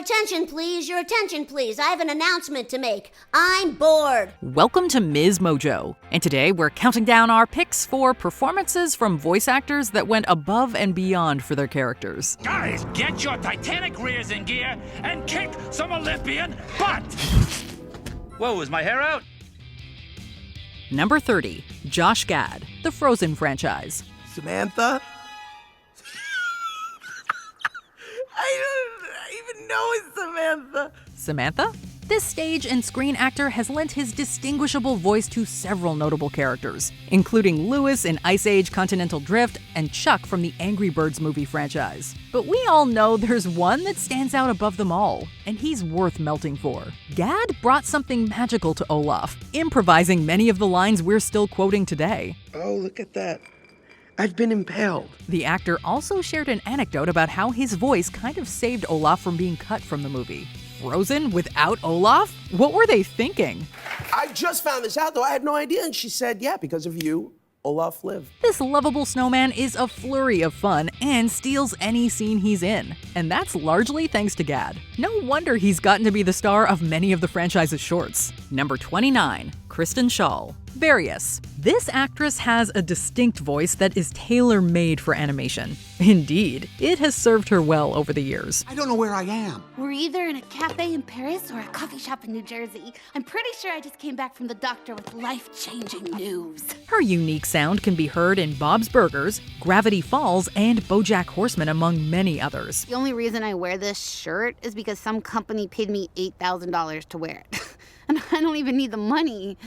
attention, please. Your attention, please. I have an announcement to make. I'm bored. Welcome to MsMojo, and today we're counting down our picks for performances from voice actors that went above and beyond for their characters. Guys, get your Titanic rears in gear and kick some Olympian butt! Whoa, is my hair out? Number 30, Josh Gad, the Frozen franchise. Samantha? I don't even know it's Samantha. Samantha? This stage and screen actor has lent his distinguishable voice to several notable characters, including Lewis in Ice Age Continental Drift and Chuck from the Angry Birds movie franchise. But we all know there's one that stands out above them all, and he's worth melting for. Gad brought something magical to Olaf, improvising many of the lines we're still quoting today. Oh, look at that. I've been impaled. The actor also shared an anecdote about how his voice kind of saved Olaf from being cut from the movie. Frozen without Olaf? What were they thinking? I just found this out, though. I had no idea. And she said, yeah, because of you, Olaf lived. This lovable snowman is a flurry of fun and steals any scene he's in. And that's largely thanks to Gad. No wonder he's gotten to be the star of many of the franchise's shorts. Number 29, Kristen Shaw, Various. This actress has a distinct voice that is tailor-made for animation. Indeed, it has served her well over the years. I don't know where I am. We're either in a cafe in Paris or a coffee shop in New Jersey. I'm pretty sure I just came back from the doctor with life-changing news. Her unique sound can be heard in Bob's Burgers, Gravity Falls, and BoJack Horseman, among many others. The only reason I wear this shirt is because some company paid me $8,000 to wear it. And I don't even need the money.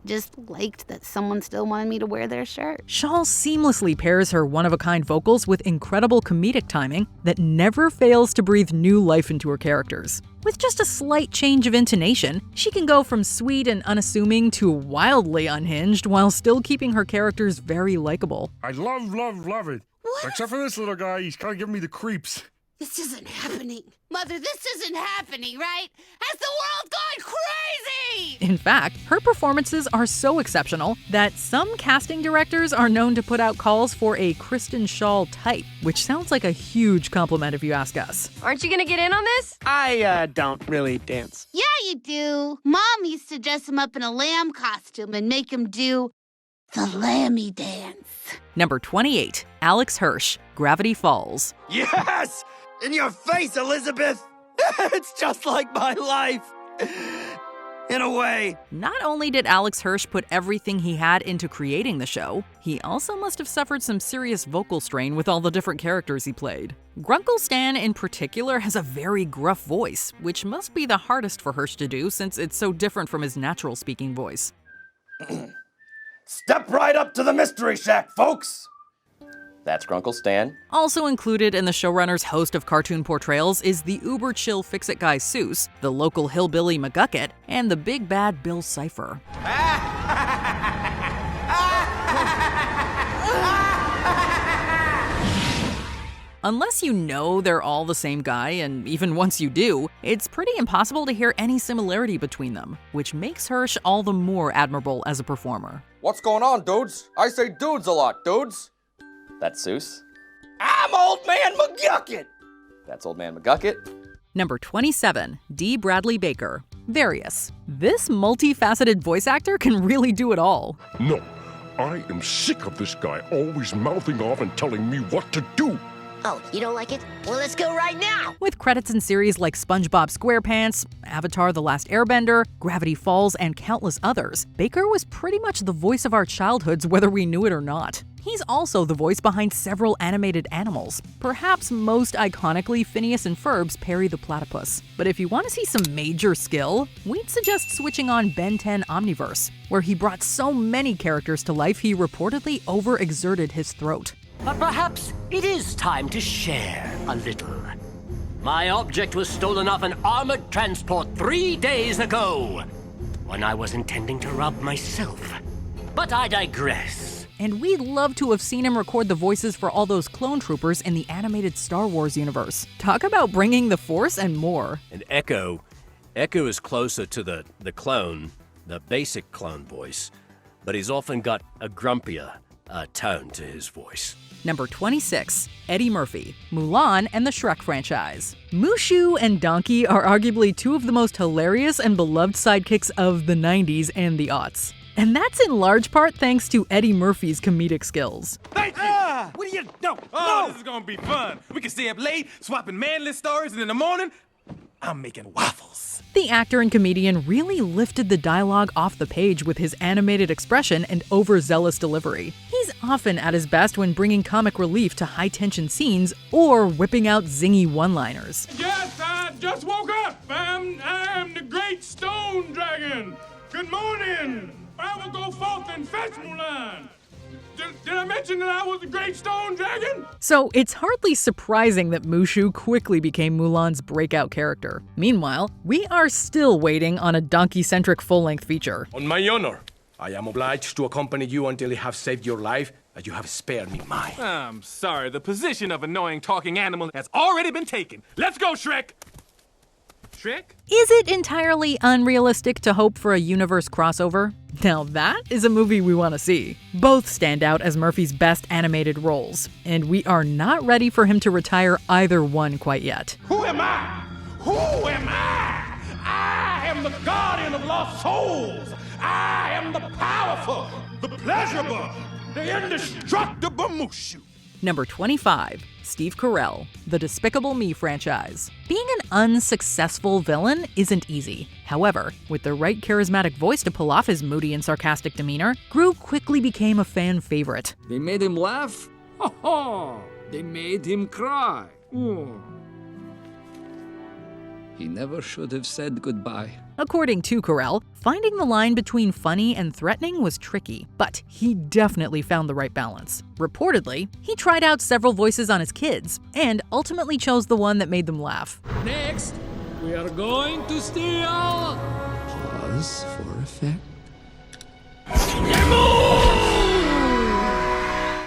Just liked that someone still wanted me to wear their shirt. Shaw seamlessly pairs her one-of-a-kind vocals with incredible comedic timing that never fails to breathe new life into her characters. With just a slight change of intonation, she can go from sweet and unassuming to wildly unhinged while still keeping her characters very likable. I love it. What? Except for this little guy, he's kind of giving me the creeps. This isn't happening. Mother, this isn't happening, right? Has the world gone crazy? In fact, her performances are so exceptional that some casting directors are known to put out calls for a Kristen Shaw type, which sounds like a huge compliment if you ask us. Aren't you gonna get in on this? I don't really dance. Yeah, you do. Mom used to dress him up in a lamb costume and make him do the lammy dance. Number 28, Alex Hirsch, Gravity Falls. Yes! In your face, Elizabeth! It's just like my life! In a way. Not only did Alex Hirsch put everything he had into creating the show, he also must have suffered some serious vocal strain with all the different characters he played. Grunkle Stan in particular has a very gruff voice, which must be the hardest for Hirsch to do since it's so different from his natural speaking voice. Step right up to the Mystery Shack, folks! That's Grunkle Stan. Also included in the showrunner's host of cartoon portrayals is the uber-chill fix-it guy Seuss, the local hillbilly McGucket, and the big bad Bill Cipher. Unless you know they're all the same guy, and even once you do, it's pretty impossible to hear any similarity between them, which makes Hirsch all the more admirable as a performer. What's going on, dudes? I say dudes a lot, dudes. That's Seuss. I'm Old Man McGucket! That's Old Man McGucket. Number 27, D. Bradley Baker, Various. This multifaceted voice actor can really do it all. No, I am sick of this guy always mouthing off and telling me what to do. Oh, you don't like it? Well, let's go right now! With credits in series like SpongeBob SquarePants, Avatar: The Last Airbender, Gravity Falls, and countless others, Baker was pretty much the voice of our childhoods whether we knew it or not. He's also the voice behind several animated animals, perhaps most iconically Phineas and Ferb's Perry the Platypus. But if you want to see some major skill, we'd suggest switching on Ben 10 Omniverse, where he brought so many characters to life he reportedly overexerted his throat. But perhaps it is time to share a little. My object was stolen off an armored transport 3 days ago, when I was intending to rob myself. But I digress. And we'd love to have seen him record the voices for all those clone troopers in the animated Star Wars universe. Talk about bringing the Force and more. And Echo is closer to the clone, the basic clone voice, but he's often got a grumpier, a tone to his voice. Number 26, Eddie Murphy, Mulan and the Shrek franchise. Mushu and Donkey are arguably two of the most hilarious and beloved sidekicks of the 90s and the aughts. And that's in large part thanks to Eddie Murphy's comedic skills. Thank you! What do you... No! This is gonna be fun. We can stay up late, swapping manly stories, and in the morning, I'm making waffles. The actor and comedian really lifted the dialogue off the page with his animated expression and overzealous delivery. He's often at his best when bringing comic relief to high-tension scenes or whipping out zingy one-liners. Yes, I just woke up. I'm the great stone dragon. Good morning. I will go forth and fetch Mulan. Did I mention that I was the great stone dragon? So it's hardly surprising that Mushu quickly became Mulan's breakout character. Meanwhile, we are still waiting on a donkey-centric full-length feature. On my honor, I am obliged to accompany you until you have saved your life, as you have spared me mine. I'm sorry, the position of annoying talking animal has already been taken. Let's go, Shrek! Shrek? Is it entirely unrealistic to hope for a universe crossover? Now that is a movie we want to see. Both stand out as Murphy's best animated roles, and we are not ready for him to retire either one quite yet. Who am I? Who am I? I am the guardian of lost souls. I am the powerful, the pleasurable, the indestructible Mushu. Number 25, Steve Carell, the Despicable Me franchise. Being an unsuccessful villain isn't easy. However, with the right charismatic voice to pull off his moody and sarcastic demeanor, Gru quickly became a fan favorite. They made him laugh? Ha ha! They made him cry. He never should have said goodbye. According to Carell, finding the line between funny and threatening was tricky, but he definitely found the right balance. Reportedly, he tried out several voices on his kids, and ultimately chose the one that made them laugh. Next, we are going to steal... Pause for effect.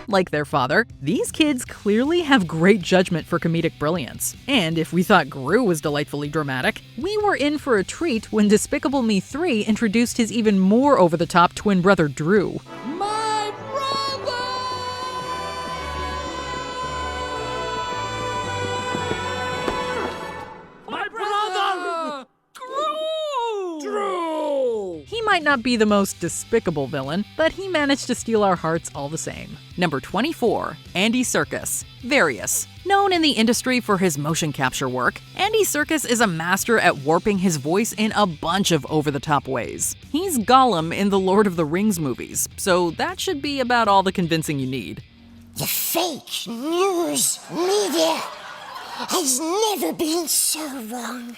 Like their father, these kids clearly have great judgment for comedic brilliance. And if we thought Gru was delightfully dramatic, we were in for a treat when Despicable Me 3 introduced his even more over-the-top twin brother Drew. My brother! My brother! Drew! He might not be the most despicable villain, but he managed to steal our hearts all the same. Number 24, Andy Serkis, Various. Known in the industry for his motion capture work, Andy Serkis is a master at warping his voice in a bunch of over-the-top ways. He's Gollum in the Lord of the Rings movies, so that should be about all the convincing you need. The fake news media has never been so wrong.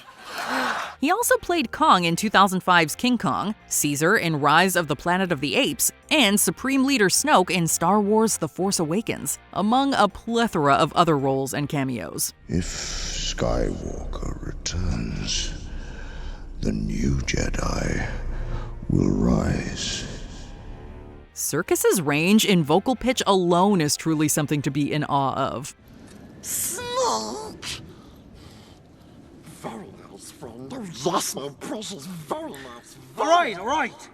He also played Kong in 2005's King Kong, Caesar in Rise of the Planet of the Apes, and Supreme Leader Snoke in Star Wars The Force Awakens, among a plethora of other roles and cameos. If Skywalker returns, the new Jedi will rise. Serkis's range in vocal pitch alone is truly something to be in awe of. Snake! Very nice, friend. Oh, yes, my precious, very nice. All right.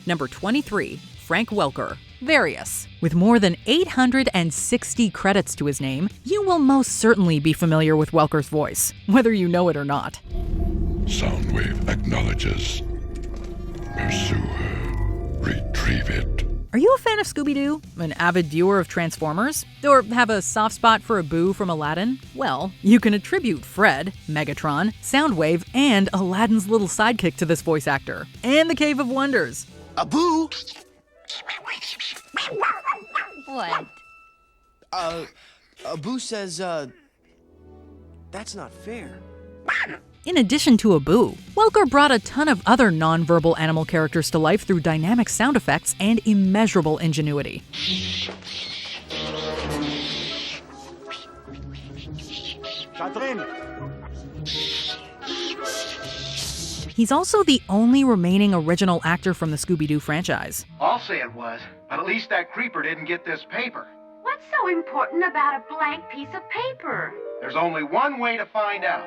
Number 23, Frank Welker, Various. With more than 860 credits to his name, you will most certainly be familiar with Welker's voice, whether you know it or not. Soundwave acknowledges. Pursue her. Retrieve it. Are you a fan of Scooby-Doo? An avid viewer of Transformers? Or have a soft spot for Abu from Aladdin? Well, you can attribute Fred, Megatron, Soundwave, and Aladdin's little sidekick to this voice actor. And the Cave of Wonders. Abu? What? Abu says, that's not fair. In addition to Abu, Welker brought a ton of other non-verbal animal characters to life through dynamic sound effects and immeasurable ingenuity. He's also the only remaining original actor from the Scooby-Doo franchise. I'll say it was, but at least that creeper didn't get this paper. What's so important about a blank piece of paper? There's only one way to find out.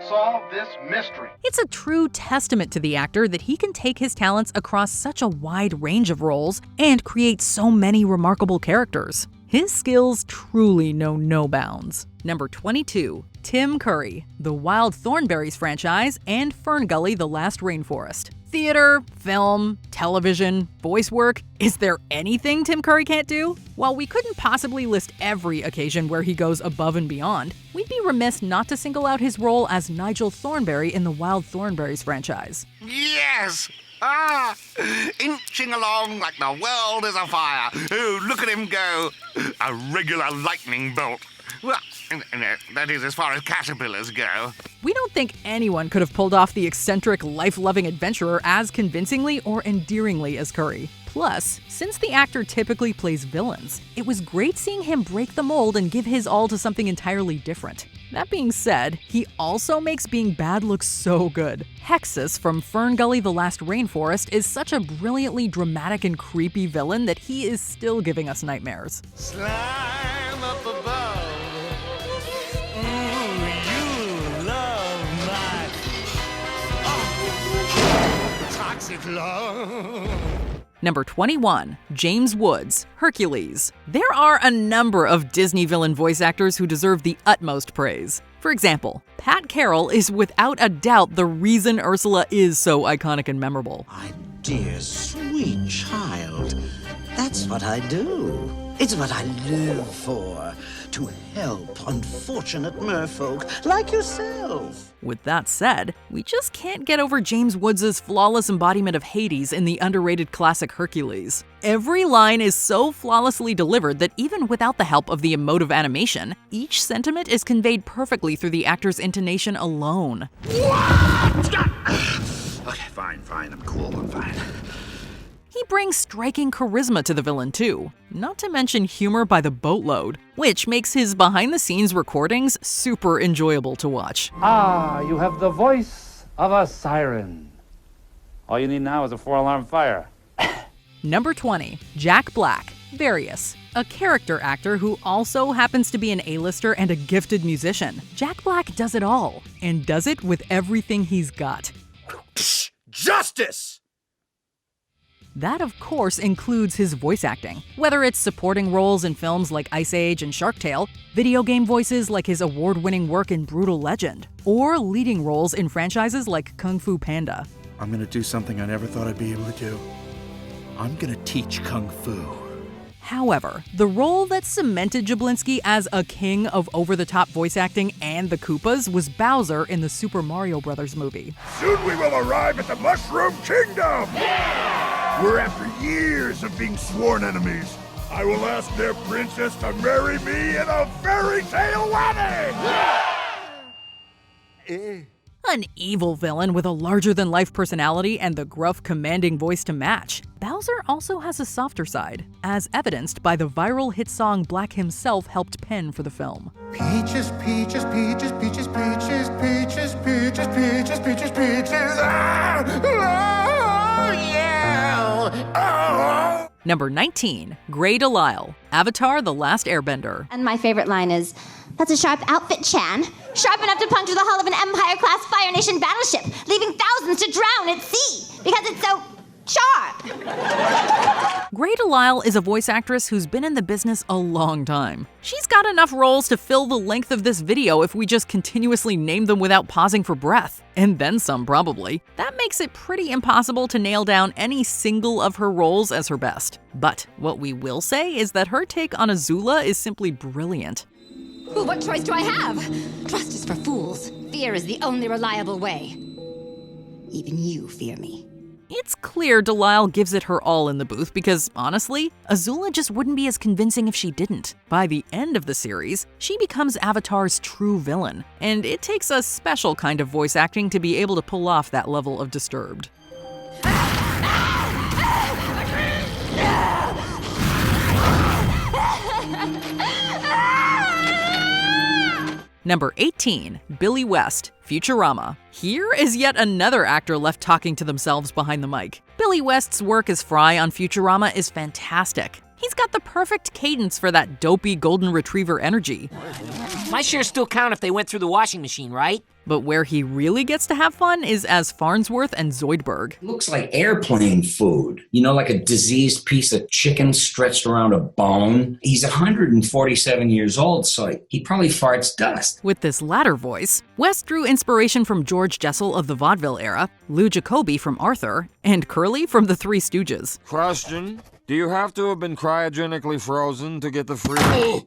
solve this mystery. It's a true testament to the actor that he can take his talents across such a wide range of roles and create so many remarkable characters. His skills truly know no bounds. Number 22. Tim Curry, The Wild Thornberrys franchise, and Ferngully: The Last Rainforest. Theater, film, television, voice work. Is there anything Tim Curry can't do? While we couldn't possibly list every occasion where he goes above and beyond, we'd be remiss not to single out his role as Nigel Thornberry in the Wild Thornberrys franchise. Yes! Inching along like the world is afire. Oh, look at him go. A regular lightning bolt. Well, that is as far as caterpillars go. We don't think anyone could have pulled off the eccentric, life-loving adventurer as convincingly or endearingly as Curry. Plus, since the actor typically plays villains, it was great seeing him break the mold and give his all to something entirely different. That being said, he also makes being bad look so good. Hexus from Ferngully: The Last Rainforest is such a brilliantly dramatic and creepy villain that he is still giving us nightmares. Slime up above. Toxic love. Number 21. James Woods, Hercules. There are a number of Disney villain voice actors who deserve the utmost praise. For example, Pat Carell is without a doubt the reason Ursula is so iconic and memorable. My dear, sweet child, that's what I do. It's what I live for, to help unfortunate merfolk like yourself. With that said, we just can't get over James Woods' flawless embodiment of Hades in the underrated classic Hercules. Every line is so flawlessly delivered that even without the help of the emotive animation, each sentiment is conveyed perfectly through the actor's intonation alone. What? Okay, fine, I'm cool, I'm fine. He brings striking charisma to the villain too, not to mention humor by the boatload, which makes his behind-the-scenes recordings super enjoyable to watch. Ah, you have the voice of a siren. All you need now is a 4-alarm fire. Number 20. Jack Black, Various. A character actor who also happens to be an A-lister and a gifted musician. Jack Black does it all, and does it with everything he's got. Justice! That, of course, includes his voice acting. Whether it's supporting roles in films like Ice Age and Shark Tale, video game voices like his award-winning work in Brutal Legend, or leading roles in franchises like Kung Fu Panda. I'm gonna do something I never thought I'd be able to do. I'm gonna teach Kung Fu. However, the role that cemented Jablinski as a king of over-the-top voice acting and the Koopas was Bowser in the Super Mario Bros. Movie. Soon we will arrive at the Mushroom Kingdom! Yeah! Where after years of being sworn enemies, I will ask their princess to marry me in a fairy tale wedding! Yeah! An evil villain with a larger-than-life personality and the gruff, commanding voice to match, Bowser also has a softer side, as evidenced by the viral hit song Black himself helped pen for the film. Peaches, peaches, peaches, peaches, peaches, peaches, peaches, peaches, peaches, peaches. Ah! Oh, yeah! Oh! Number 19. Grey Delisle, Avatar: The Last Airbender. And my favorite line is, "That's a sharp outfit, Chan. Sharp enough to puncture the hull of an Empire-class Fire Nation battleship, leaving thousands to drown at sea, because it's so sharp." Grey Delisle is a voice actress who's been in the business a long time. She's got enough roles to fill the length of this video if we just continuously name them without pausing for breath. And then some, probably. That makes it pretty impossible to nail down any single of her roles as her best. But what we will say is that her take on Azula is simply brilliant. Well, what choice do I have? Trust is for fools. Fear is the only reliable way. Even you fear me. It's clear Delisle gives it her all in the booth because, honestly, Azula just wouldn't be as convincing if she didn't. By the end of the series, she becomes Avatar's true villain, and it takes a special kind of voice acting to be able to pull off that level of disturbed. Number 18. Billy West, Futurama. Here is yet another actor left talking to themselves behind the mic. Billy West's work as Fry on Futurama is fantastic. He's got the perfect cadence for that dopey golden retriever energy. My shares still count if they went through the washing machine, right? But where he really gets to have fun is as Farnsworth and Zoidberg. Looks like airplane food. You know, like a diseased piece of chicken stretched around a bone. He's 147 years old, so he probably farts dust. With this latter voice, West drew inspiration from George Jessel of the vaudeville era, Lou Jacoby from Arthur, and Curly from the Three Stooges. Question: do you have to have been cryogenically frozen to get the free...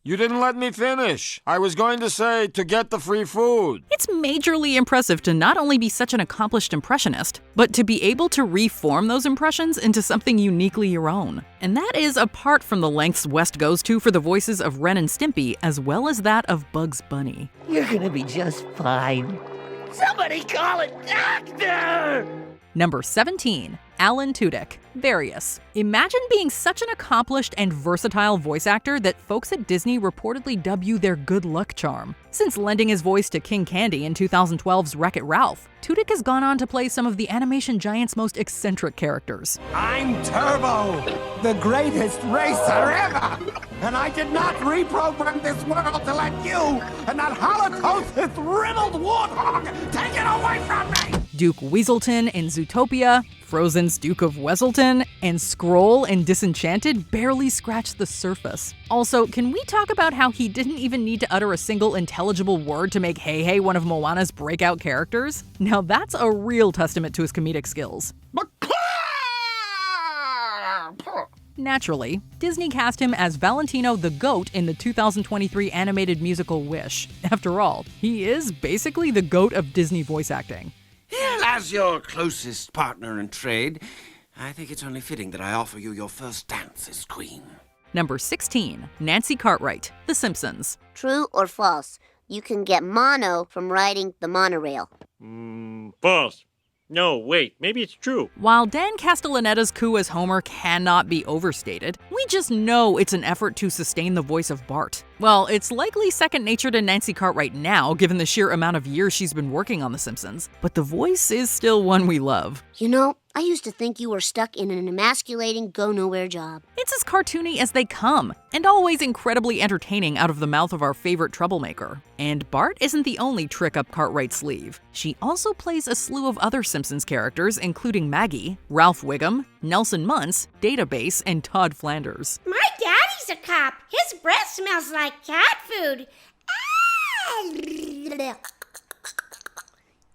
You didn't let me finish. I was going to say, to get the free food. It's majorly impressive to not only be such an accomplished impressionist, but to be able to reform those impressions into something uniquely your own. And that is apart from the lengths West goes to for the voices of Ren and Stimpy, as well as that of Bugs Bunny. You're gonna be just fine. Somebody call a doctor! Number 17, Alan Tudyk, Various. Imagine being such an accomplished and versatile voice actor that folks at Disney reportedly dub you their good luck charm. Since lending his voice to King Candy in 2012's Wreck-It Ralph, Tudyk has gone on to play some of the animation giant's most eccentric characters. I'm Turbo, the greatest racer ever! And I did not reprogram this world to let you and that Holocaust-riddled warthog take it away from me! Duke Weaselton in Zootopia, Frozen's Duke of Weselton, and Skrull in Disenchanted barely scratched the surface. Also, can we talk about how he didn't even need to utter a single intelligible word to make Hey Hey one of Moana's breakout characters? Now that's a real testament to his comedic skills. Naturally, Disney cast him as Valentino the Goat in the 2023 animated musical Wish. After all, he is basically the goat of Disney voice acting. As your closest partner in trade, I think it's only fitting that I offer you your first dance as queen. Number 16, Nancy Cartwright, The Simpsons. True or false? You can get mono from riding the monorail. False. No, wait, maybe it's true. While Dan Castellaneta's coup as Homer cannot be overstated, we just know it's an effort to sustain the voice of Bart. Well, it's likely second nature to Nancy Cartwright now, given the sheer amount of years she's been working on The Simpsons, but the voice is still one we love. You know, I used to think you were stuck in an emasculating, go-nowhere job. It's as cartoony as they come, and always incredibly entertaining out of the mouth of our favorite troublemaker. And Bart isn't the only trick up Cartwright's sleeve. She also plays a slew of other Simpsons characters, including Maggie, Ralph Wiggum, Nelson Muntz, Database, and Todd Flanders. My daddy's a cop. His breath smells like cat food.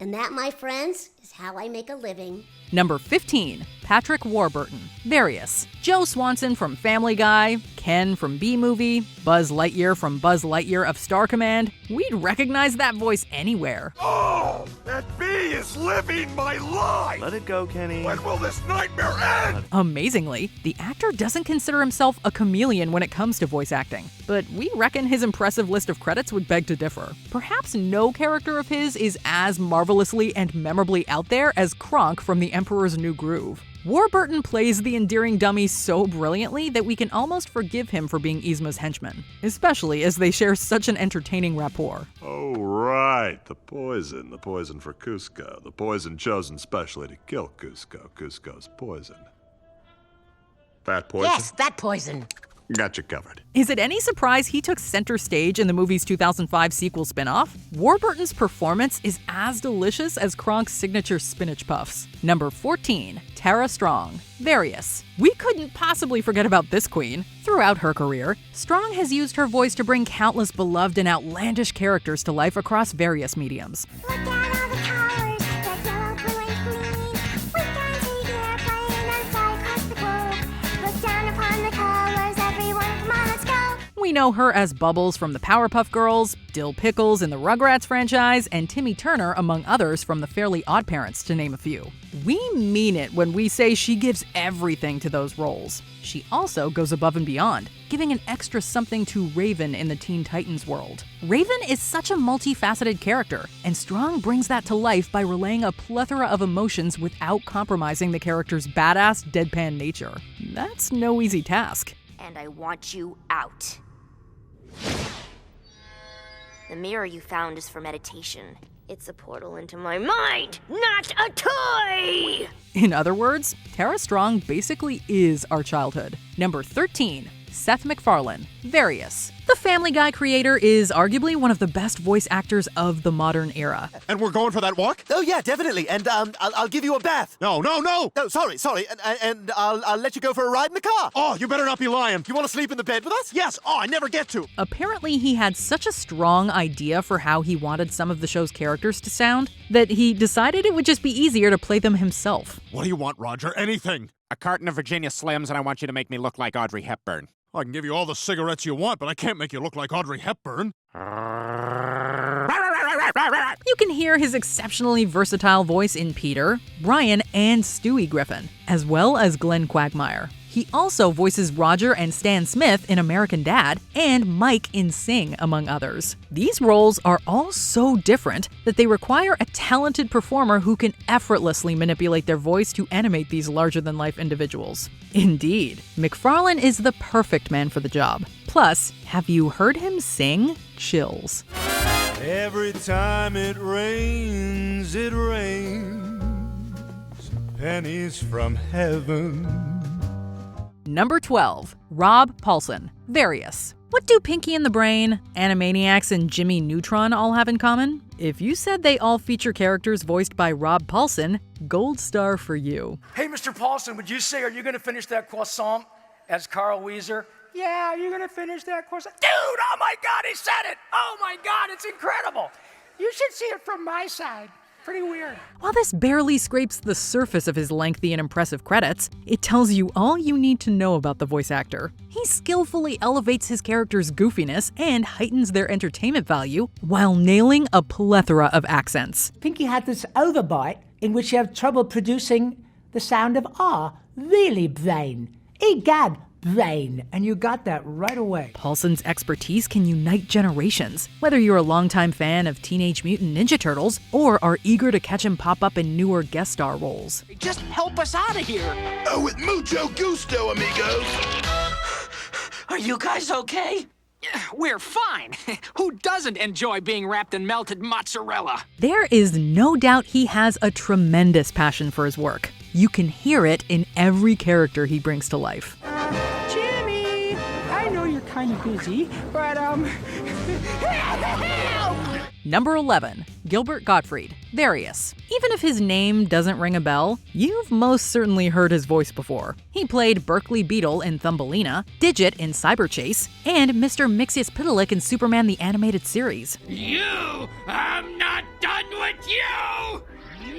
And that, my friends, is how I make a living. Number 15, Patrick Warburton, Various. Joe Swanson from Family Guy, Ken from B-Movie, Buzz Lightyear from Buzz Lightyear of Star Command. We'd recognize that voice anywhere. Oh, that bee is living my life! Let it go, Kenny. When will this nightmare end? Amazingly, the actor doesn't consider himself a chameleon when it comes to voice acting, but we reckon his impressive list of credits would beg to differ. Perhaps no character of his is as marvelously and memorably out there as Kronk from The Emperor's New Groove. Warburton plays the endearing dummy so brilliantly that we can almost forgive him for being Yzma's henchman, especially as they share such an entertaining rapport. Oh, right. The poison for Cusco. The poison chosen specially to kill Cusco. Cusco's poison. That poison? Yes, that poison. Got you covered. Is it any surprise he took center stage in the movie's 2005 sequel spin-off? Warburton's performance is as delicious as Kronk's signature spinach puffs. Number 14, Tera Strong, Various. We couldn't possibly forget about this queen. Throughout her career, Strong has used her voice to bring countless beloved and outlandish characters to life across various mediums. We know her as Bubbles from the Powerpuff Girls, Dill Pickles in the Rugrats franchise, and Timmy Turner, among others, from the Fairly OddParents, to name a few. We mean it when we say she gives everything to those roles. She also goes above and beyond, giving an extra something to Raven in the Teen Titans world. Raven is such a multifaceted character, and Strong brings that to life by relaying a plethora of emotions without compromising the character's badass, deadpan nature. That's no easy task. And I want you out. The mirror you found is for meditation. It's a portal into my mind, not a toy! In other words, Tera Strong basically is our childhood. Number 13, Seth MacFarlane, Various. The The Family Guy creator is arguably one of the best voice actors of the modern era. And we're going for that walk? Oh, yeah, definitely. And I'll give you a bath. No. No, sorry. And I'll let you go for a ride in the car. Oh, you better not be lying. You want to sleep in the bed with us? Yes. Oh, I never get to. Apparently, he had such a strong idea for how he wanted some of the show's characters to sound that he decided it would just be easier to play them himself. What do you want, Roger? Anything. A carton of Virginia Slims, and I want you to make me look like Audrey Hepburn. I can give you all the cigarettes you want, but I can't make you look like Audrey Hepburn. You can hear his exceptionally versatile voice in Peter, Brian, and Stewie Griffin, as well as Glenn Quagmire. He also voices Roger and Stan Smith in American Dad and Mike in Sing, among others. These roles are all so different that they require a talented performer who can effortlessly manipulate their voice to animate these larger-than-life individuals. Indeed, McFarland is the perfect man for the job. Plus, have you heard him sing? Chills. Every time it rains, pennies from heaven. Number 12, Rob Paulson Various. What do Pinky and the Brain, Animaniacs, and Jimmy Neutron all have in common? If you said they all feature characters voiced by Rob Paulson, gold star for you. Hey, Mr. Paulson, would you say, are you going to finish that croissant as Carl Weezer? Yeah, are you going to finish that croissant? Dude, oh my God, he said it! Oh my God, it's incredible! You should see it from my side. Pretty weird. While this barely scrapes the surface of his lengthy and impressive credits, it tells you all you need to know about the voice actor. He skillfully elevates his character's goofiness and heightens their entertainment value while nailing a plethora of accents. Pinky had this overbite in which you have trouble producing the sound of R. Really, Brain. Egad, Brain. And you got that right away. Paulson's expertise can unite generations. Whether you're a longtime fan of Teenage Mutant Ninja Turtles or are eager to catch him pop up in newer guest star roles. Just help us out of here. Oh, with mucho gusto, amigos. Are you guys okay? We're fine. Who doesn't enjoy being wrapped in melted mozzarella? There is no doubt he has a tremendous passion for his work. You can hear it in every character he brings to life. Jimmy, I know you're kind of busy, but help! Number 11, Gilbert Gottfried Various. Even if his name doesn't ring a bell, you've most certainly heard his voice before. He played Berkeley Beetle in Thumbelina, Digit in Cyberchase, and Mr. Mxyzptlk in Superman the Animated Series. You! I'm not done with you!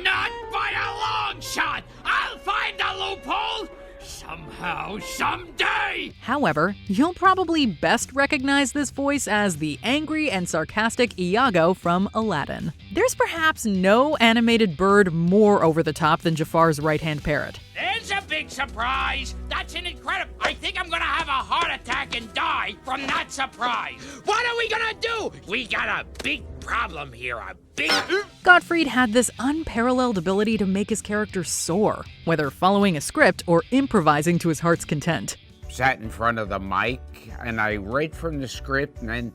Not by a long shot! I'll find a loophole! Somehow, someday! However, you'll probably best recognize this voice as the angry and sarcastic Iago from Aladdin. There's perhaps no animated bird more over the top than Jafar's right-hand parrot. There's a big surprise! That's an incredible... I think I'm gonna have a heart attack and die from that surprise! What are we gonna do? We got a big problem here, a big... Gottfried had this unparalleled ability to make his character soar, whether following a script or improvising to his heart's content. Sat in front of the mic, and I read from the script, and then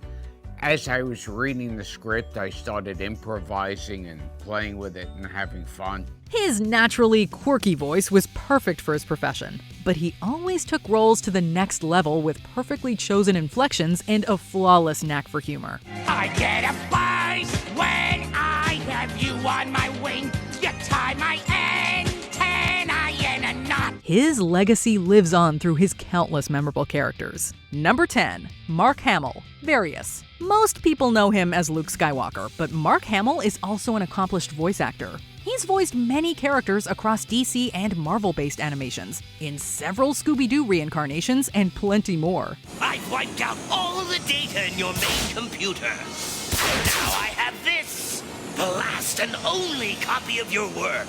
as I was reading the script, I started improvising and playing with it and having fun. His naturally quirky voice was perfect for his profession, but he always took roles to the next level with perfectly chosen inflections and a flawless knack for humor. I get a buzz when I have you on my wing. You tie my antennae in a knot. His legacy lives on through his countless memorable characters. Number 10, Mark Hamill Various. Most people know him as Luke Skywalker, but Mark Hamill is also an accomplished voice actor. He's voiced many characters across DC and Marvel-based animations, in several Scooby-Doo reincarnations, and plenty more. I've wiped out all of the data in your main computer. Now I have this, the last and only copy of your work.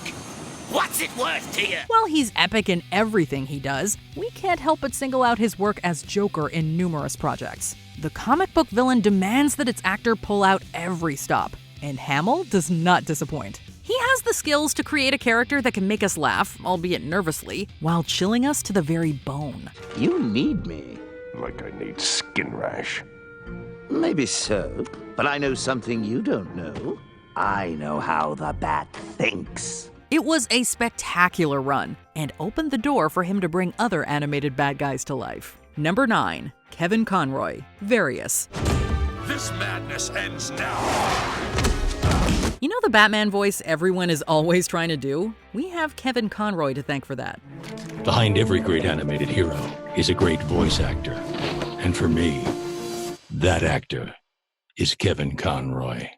What's it worth to you? While he's epic in everything he does, we can't help but single out his work as Joker in numerous projects. The comic book villain demands that its actor pull out every stop, and Hamill does not disappoint. He has the skills to create a character that can make us laugh, albeit nervously, while chilling us to the very bone. You need me. Like I need skin rash. Maybe so, but I know something you don't know. I know how the Bat thinks. It was a spectacular run, and opened the door for him to bring other animated bad guys to life. Number 9. Kevin Conroy, Various. This madness ends now. You know the Batman voice everyone is always trying to do? We have Kevin Conroy to thank for that. Behind every great animated hero is a great voice actor. And for me, that actor is Kevin Conroy.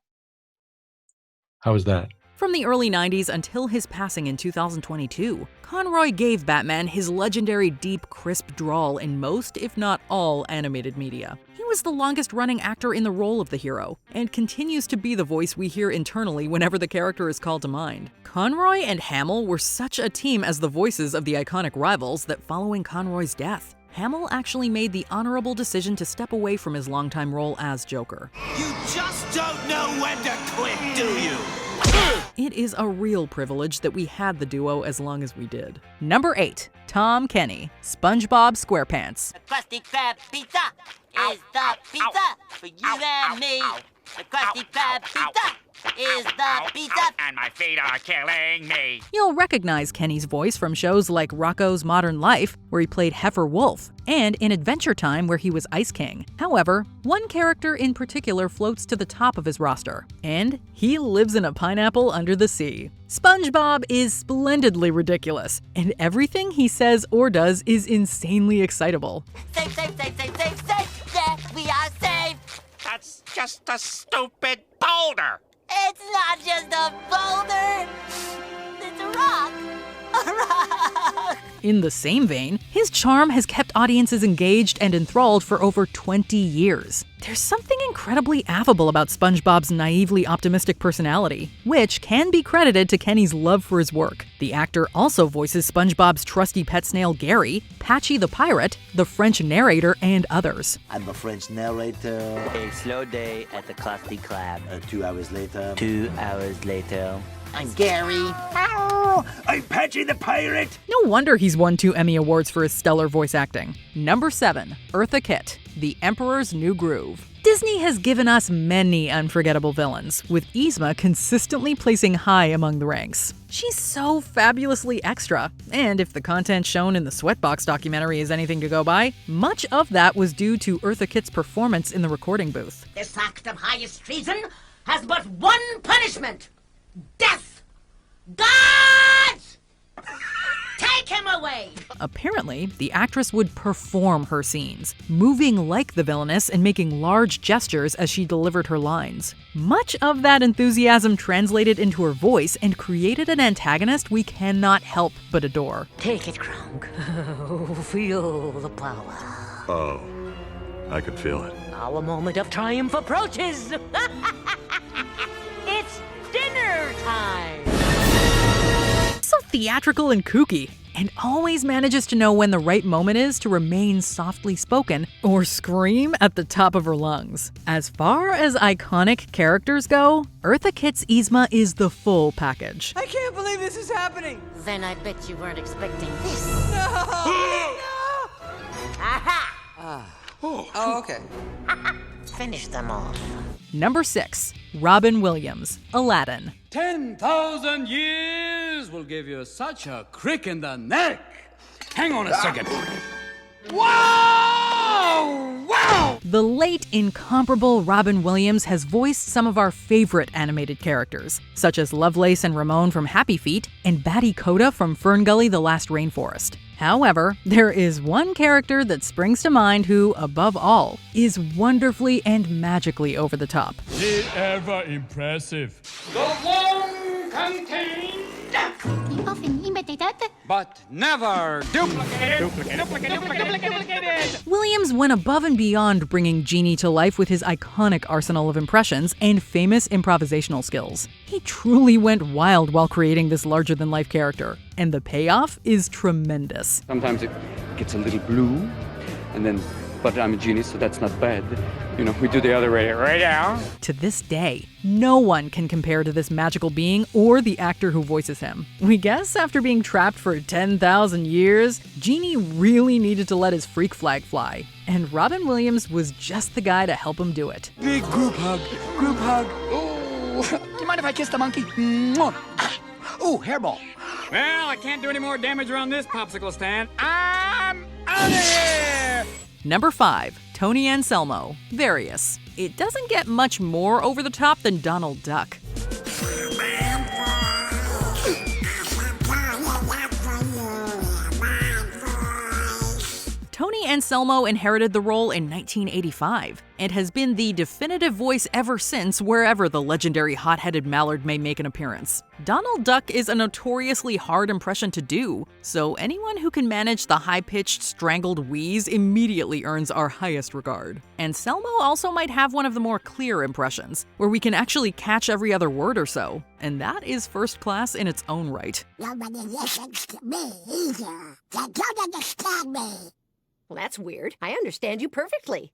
How was that? From the early 90s until his passing in 2022, Conroy gave Batman his legendary deep, crisp drawl in most, if not all, animated media. He was the longest-running actor in the role of the hero, and continues to be the voice we hear internally whenever the character is called to mind. Conroy and Hamill were such a team as the voices of the iconic rivals that following Conroy's death, Hamill actually made the honorable decision to step away from his longtime role as Joker. You just don't know when to quit, do you? It is a real privilege that we had the duo as long as we did. Number 8. Tom Kenny, SpongeBob SquarePants. The Krusty Krab pizza is the pizza for you and me. The Krusty Krab pizza is the pizza. And my feet are killing me. You'll recognize Kenny's voice from shows like Rocko's Modern Life, where he played Heifer Wolf, and in Adventure Time, where he was Ice King. However, one character in particular floats to the top of his roster, and he lives in a pineapple under the sea. SpongeBob is splendidly ridiculous, and everything he says or does is insanely excitable. Safe, safe, safe, safe, safe, safe. Yeah, we are safe. That's just a stupid boulder. It's not just a boulder. It's a rock. A rock. In the same vein, his charm has kept audiences engaged and enthralled for over 20 years. There's something incredibly affable about SpongeBob's naively optimistic personality, which can be credited to Kenny's love for his work. The actor also voices SpongeBob's trusty pet snail Gary, Patchy the Pirate, the French narrator, and others. I'm the French narrator. A slow day at the Krusty Krab. 2 hours later. 2 hours later. I'm Gary. Ow! I'm Patchy the Pirate. No wonder he's won 2 Emmy Awards for his stellar voice acting. Number 7. Eartha Kitt, The Emperor's New Groove. Disney has given us many unforgettable villains, with Yzma consistently placing high among the ranks. She's so fabulously extra, and if the content shown in the Sweatbox documentary is anything to go by, much of that was due to Eartha Kitt's performance in the recording booth. This act of highest treason has but one punishment. Death! Gods! Take him away! Apparently, the actress would perform her scenes, moving like the villainess and making large gestures as she delivered her lines. Much of that enthusiasm translated into her voice and created an antagonist we cannot help but adore. Take it, Kronk. Feel the power. Oh, I could feel it. Our moment of triumph approaches. It's dinner time! So theatrical and kooky, and always manages to know when the right moment is to remain softly spoken or scream at the top of her lungs. As far as iconic characters go, Eartha Kitt's Yzma is the full package. I can't believe this is happening! Then I bet you weren't expecting this. No! Aha! Oh, okay. Finish them off. Number 6. Robin Williams, Aladdin. 10,000 years will give you such a crick in the neck. Hang on a second. Wow! Wow! The late, incomparable Robin Williams has voiced some of our favorite animated characters, such as Lovelace and Ramon from Happy Feet and Batty Coda from Ferngully: The Last Rainforest. However, there is one character that springs to mind who, above all, is wonderfully and magically over the top. The ever impressive. The long contained. But never duplicated. Williams went above and beyond bringing Genie to life with his iconic arsenal of impressions and famous improvisational skills. He truly went wild while creating this larger-than-life character, and the payoff is tremendous. Sometimes it gets a little blue, and then, but I'm a genie, so that's not bad. You know, we do the other way right now. To this day, no one can compare to this magical being or the actor who voices him. We guess after being trapped for 10,000 years, Genie really needed to let his freak flag fly, and Robin Williams was just the guy to help him do it. Big group hug. Group hug. Oh, do you mind if I kiss the monkey? Oh, hairball. Well, I can't do any more damage around this popsicle stand. I'm out of here! Number 5. Tony Anselmo, Various. It doesn't get much more over the top than Donald Duck. Tony Anselmo inherited the role in 1985 and has been the definitive voice ever since wherever the legendary hot-headed mallard may make an appearance. Donald Duck is a notoriously hard impression to do, so anyone who can manage the high-pitched, strangled wheeze immediately earns our highest regard. Anselmo also might have one of the more clear impressions, where we can actually catch every other word or so, and that is first class in its own right. Nobody listens to me either. They don't understand me. Well, that's weird. I understand you perfectly.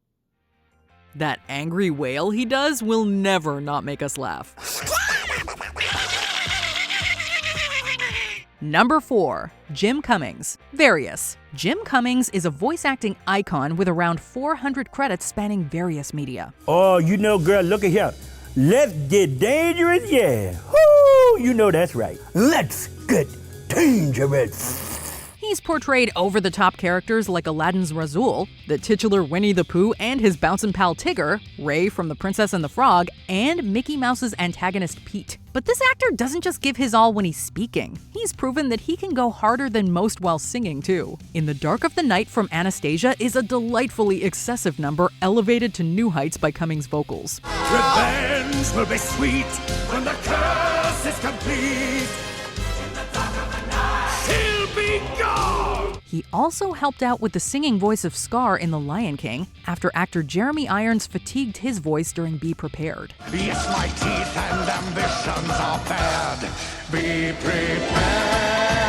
That angry wail he does will never not make us laugh. Number 4. Jim Cummings, Various. Jim Cummings is a voice acting icon with around 400 credits spanning various media. Oh, you know, girl, look at here. Let's get dangerous, yeah. Woo, you know that's right. Let's get dangerous. He's portrayed over-the-top characters like Aladdin's Razoul, the titular Winnie the Pooh and his bouncing pal Tigger, Ray from The Princess and the Frog, and Mickey Mouse's antagonist Pete. But this actor doesn't just give his all when he's speaking. He's proven that he can go harder than most while singing, too. In the Dark of the Night from Anastasia is a delightfully excessive number elevated to new heights by Cummings' vocals. Revenge will be sweet when the curse is complete. He also helped out with the singing voice of Scar in The Lion King after actor Jeremy Irons fatigued his voice during Be Prepared. Yes, my teeth and ambitions are bad. Be prepared.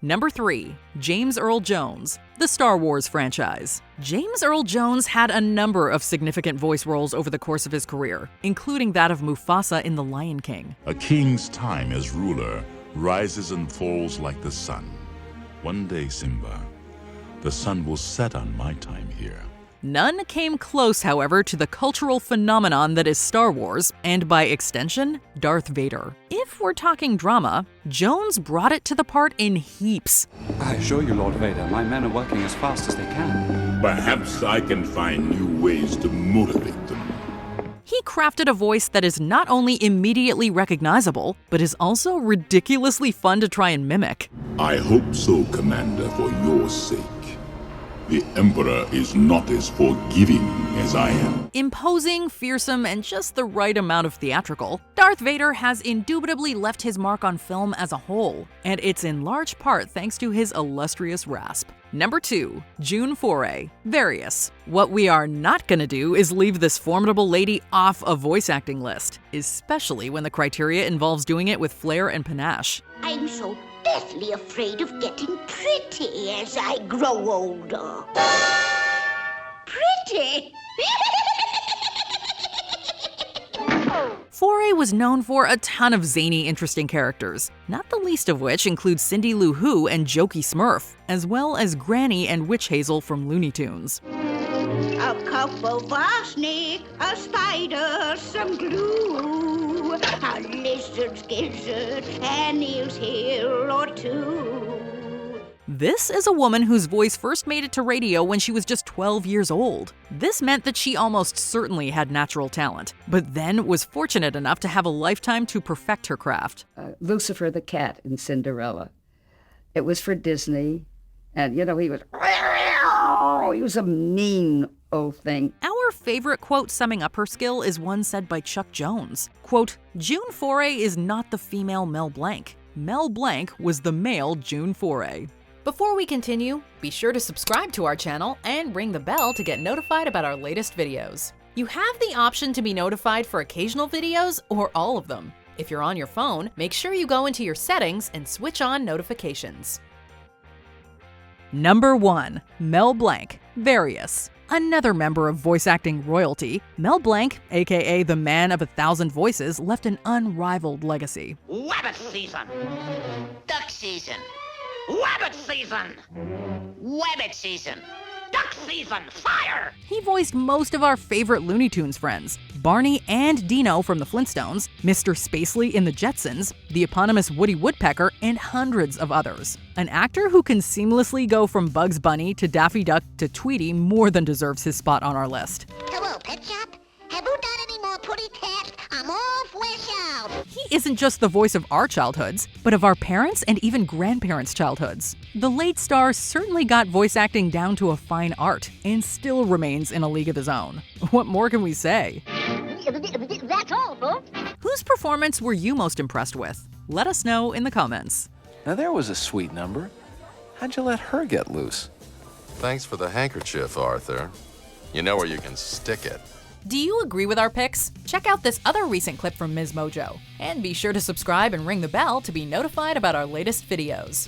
Number 3. James Earl Jones, the Star Wars franchise. James Earl Jones had a number of significant voice roles over the course of his career, including that of Mufasa in The Lion King. A king's time as ruler rises and falls like the sun. One day, Simba, the sun will set on my time here. None came close, however, to the cultural phenomenon that is Star Wars, and by extension, Darth Vader. If we're talking drama, Jones brought it to the part in heaps. I assure you, Lord Vader, my men are working as fast as they can. Perhaps I can find new ways to motivate them. He crafted a voice that is not only immediately recognizable, but is also ridiculously fun to try and mimic. I hope so, Commander, for your sake. The Emperor is not as forgiving as I am. Imposing, fearsome, and just the right amount of theatrical, Darth Vader has indubitably left his mark on film as a whole, and it's in large part thanks to his illustrious rasp. Number 2. June Foray, Various. What we are not gonna do is leave this formidable lady off a voice acting list, especially when the criteria involves doing it with flair and panache. I'm so deathly afraid of getting pretty as I grow older. Pretty? Foray was known for a ton of zany, interesting characters, not the least of which include Cindy Lou Who and Jokey Smurf, as well as Granny and Witch Hazel from Looney Tunes. A cup of arsenic, a spider, some glue, a lizard's gizzard, an eel's heel or two. This is a woman whose voice first made it to radio when she was just 12 years old. This meant that she almost certainly had natural talent, but then was fortunate enough to have a lifetime to perfect her craft. Lucifer the cat in Cinderella. It was for Disney, and he was a mean old thing. Our favorite quote summing up her skill is one said by Chuck Jones. Quote, June Foray is not the female Mel Blanc. Mel Blanc was the male June Foray. Before we continue, be sure to subscribe to our channel and ring the bell to get notified about our latest videos. You have the option to be notified for occasional videos or all of them. If you're on your phone, make sure you go into your settings and switch on notifications. Number 1. Mel Blanc, Various. Another member of voice acting royalty, Mel Blanc, aka the man of 1,000 voices, left an unrivaled legacy. Rabbit season! Duck season! Rabbit season! Rabbit season! Duck season! Fire! He voiced most of our favorite Looney Tunes friends, Barney and Dino from the Flintstones, Mr. Spacely in the Jetsons, the eponymous Woody Woodpecker, and hundreds of others. An actor who can seamlessly go from Bugs Bunny to Daffy Duck to Tweety more than deserves his spot on our list. Hello, Pet Shop. Have you done any more putty tasks? I'm all flesh out. He isn't just the voice of our childhoods, but of our parents' and even grandparents' childhoods. The late star certainly got voice acting down to a fine art and still remains in a league of his own. What more can we say? That's all, folks. Whose performance were you most impressed with? Let us know in the comments. Now there was a sweet number. How'd you let her get loose? Thanks for the handkerchief, Arthur. You know where you can stick it. Do you agree with our picks? Check out this other recent clip from MsMojo. And be sure to subscribe and ring the bell to be notified about our latest videos.